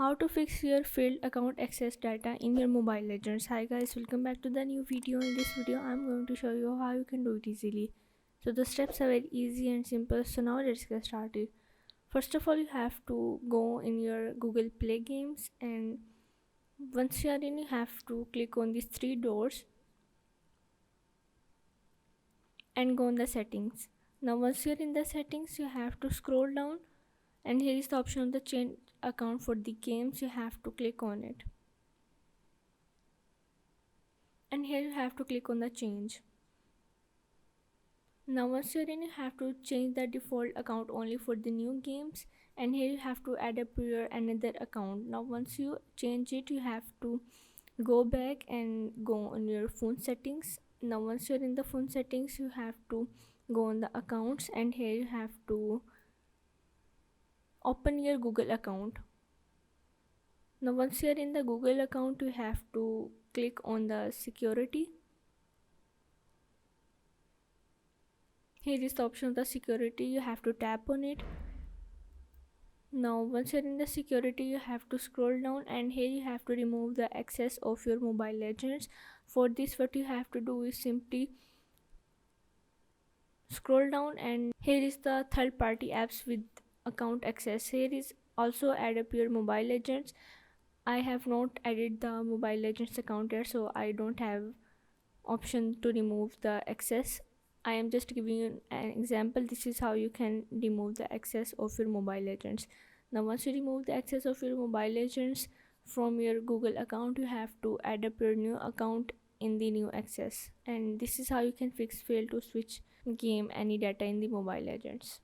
How to fix your failed account access data in your Mobile Legends. Hi guys, welcome back to the new video. In this video I'm going to show you how you can do it easily. So the steps are very easy and simple, so now let's get started. First of all, you have to go in your Google Play Games, and once you are in, you have to click on these three doors and go on the settings. Now once you're in the settings, you have to scroll down, and here is the option of the change account for the games. You have to click on it, and here you have to click on the change. Now once you're in, you have to change the default account only for the new games, and here you have to add up your another account. Now once you change it, you have to go back and go on your phone settings. Now once you're in the phone settings, you have to go on the accounts, and here you have to open your Google account. Now once you're in the Google account, you have to click on the security. Here is the option of the security, you have to tap on it. Now once you're in the security, you have to scroll down, and here you have to remove the access of your Mobile Legends. For this, what you have to do is simply scroll down, and here is the third party apps with account access. Here is also add up your Mobile Legends. I have not added the Mobile Legends account yet, so I don't have option to remove the access. I am just giving you an example. This is how you can remove the access of your Mobile Legends. Now once you remove the access of your Mobile Legends from your Google account, you have to add up your new account in the new access, and this is how you can fix fail to switch game any data in the Mobile Legends.